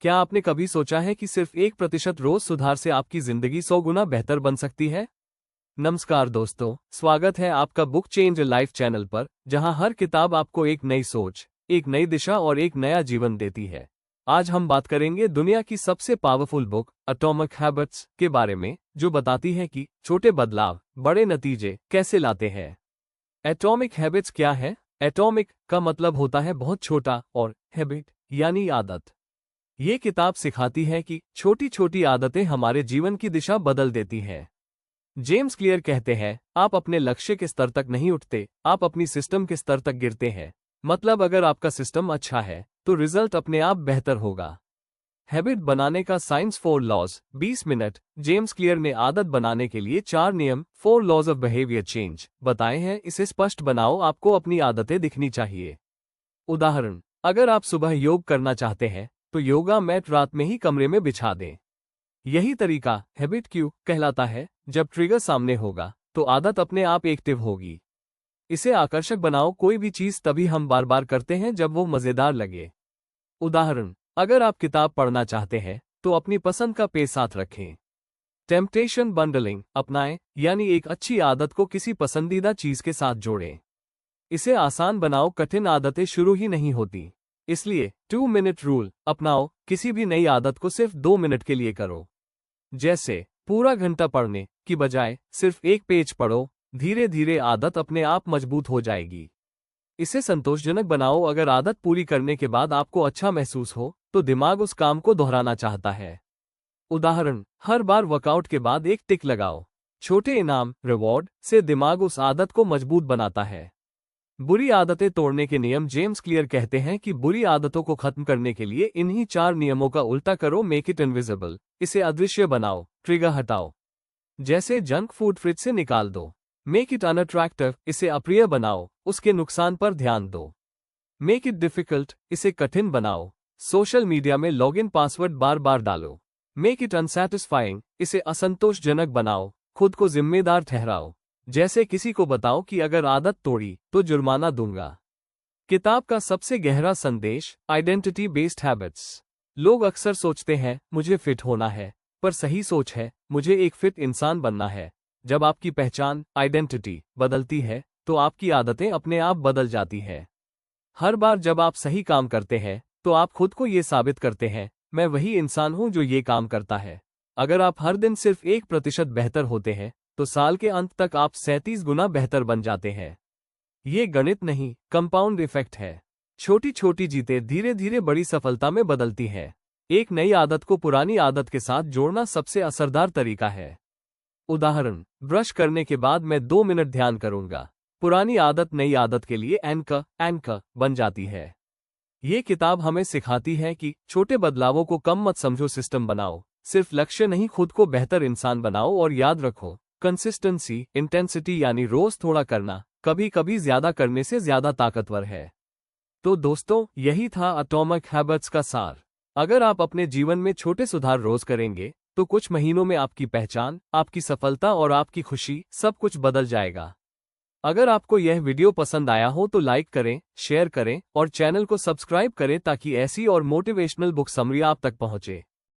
क्या आपने कभी सोचा है कि सिर्फ 1% रोज सुधार से आपकी जिंदगी 100 गुना बेहतर बन सकती है? नमस्कार दोस्तों, स्वागत है आपका बुक चेंज लाइफ चैनल पर, जहां हर किताब आपको एक नई सोच, एक नई दिशा और एक नया जीवन देती है। आज हम बात करेंगे दुनिया की सबसे पावरफुल बुक एटॉमिक हैबिट्स के बारे में, जो बताती है कि छोटे बदलाव बड़े नतीजे कैसे लाते हैं। एटॉमिक हैबिट्स क्या है? एटॉमिक का मतलब होता है बहुत छोटा और हैबिट यानी आदत। ये किताब सिखाती है कि छोटी छोटी आदतें हमारे जीवन की दिशा बदल देती हैं। जेम्स क्लियर कहते हैं, आप अपने लक्ष्य के स्तर तक नहीं उठते, आप अपनी सिस्टम के स्तर तक गिरते हैं। मतलब अगर आपका सिस्टम अच्छा है तो रिजल्ट अपने आप बेहतर होगा। हैबिट बनाने का science 4 laws 20 minute. James Clear ने आदत बनाने के लिए 4 नियम 4 लॉज ऑफ बिहेवियर चेंज बताए हैं। इसे स्पष्ट बनाओ, आपको अपनी आदतें दिखनी चाहिए। उदाहरण, अगर आप सुबह योग करना चाहते हैं तो योगा मैट रात में ही कमरे में बिछा दें। यही तरीका हैबिट क्यू कहलाता है। जब ट्रिगर सामने होगा तो आदत अपने आप एक्टिव होगी। इसे आकर्षक बनाओ, कोई भी चीज तभी हम बार बार करते हैं जब वो मजेदार लगे। उदाहरण, अगर आप किताब पढ़ना चाहते हैं तो अपनी पसंद का पेज साथ रखें। टेम्पटेशन बंडलिंग अपनाएं, यानी एक अच्छी आदत को किसी पसंदीदा चीज के साथ जोड़ें। इसे आसान बनाओ, कठिन आदतें शुरू ही नहीं होती। इसलिए 2 मिनट रूल अपनाओ, किसी भी नई आदत को सिर्फ 2 मिनट के लिए करो। जैसे पूरा घंटा पढ़ने की बजाय सिर्फ एक पेज पढ़ो। धीरे धीरे आदत अपने आप मजबूत हो जाएगी। इसे संतोषजनक बनाओ, अगर आदत पूरी करने के बाद आपको अच्छा महसूस हो तो दिमाग उस काम को दोहराना चाहता है। उदाहरण, हर बार वर्कआउट के बाद एक टिक लगाओ। छोटे इनाम रिवॉर्ड से दिमाग उस आदत को मजबूत बनाता है। बुरी आदतें तोड़ने के नियम। जेम्स क्लियर कहते हैं कि बुरी आदतों को खत्म करने के लिए इन्हीं 4 नियमों का उल्टा करो। मेक इट इनविजिबल, इसे अदृश्य बनाओ। ट्रिगर हटाओ, जैसे जंक फूड फ्रिज से निकाल दो। मेक इट अनअट्रैक्टिव, इसे अप्रिय बनाओ, उसके नुकसान पर ध्यान दो। मेक इट डिफिकल्ट, इसे कठिन बनाओ। सोशल मीडिया में लॉगिन पासवर्ड बार बार डालो। मेक इट अनसैटिस्फाइंग, इसे असंतोषजनक बनाओ। खुद को जिम्मेदार ठहराओ, जैसे किसी को बताओ कि अगर आदत तोड़ी तो जुर्माना दूंगा। किताब का सबसे गहरा संदेश आइडेंटिटी बेस्ड हैबिट्स। लोग अक्सर सोचते हैं मुझे फिट होना है, पर सही सोच है मुझे एक फिट इंसान बनना है। जब आपकी पहचान आइडेंटिटी बदलती है तो आपकी आदतें अपने आप बदल जाती है। हर बार जब आप सही काम करते हैं तो आप खुद को ये साबित करते हैं, मैं वही इंसान हूं जो ये काम करता है। अगर आप हर दिन सिर्फ 1% बेहतर होते हैं तो साल के अंत तक आप 37 गुना बेहतर बन जाते हैं। ये गणित नहीं, कंपाउंड इफेक्ट है। छोटी छोटी जीतें धीरे धीरे बड़ी सफलता में बदलती हैं। एक नई आदत को पुरानी आदत के साथ जोड़ना सबसे असरदार तरीका है। उदाहरण, ब्रश करने के बाद मैं 2 मिनट ध्यान करूंगा। पुरानी आदत नई आदत के लिए एंकर बन जाती है। ये किताब हमें सिखाती है कि छोटे बदलावों को कम मत समझो, सिस्टम बनाओ। सिर्फ लक्ष्य नहीं, खुद को बेहतर इंसान बनाओ। और याद रखो, कंसिस्टेंसी इंटेंसिटी यानी रोज थोड़ा करना कभी कभी ज्यादा करने से ज्यादा ताकतवर है। तो दोस्तों, यही था एटॉमिक हैबिट्स का सार। अगर आप अपने जीवन में छोटे सुधार रोज करेंगे तो कुछ महीनों में आपकी पहचान, आपकी सफलता और आपकी खुशी सब कुछ बदल जाएगा। अगर आपको यह वीडियो पसंद आया हो तो लाइक करें, शेयर करें और चैनल को सब्सक्राइब करें ताकि ऐसी और मोटिवेशनल बुक समरी आप तक पहुंचे।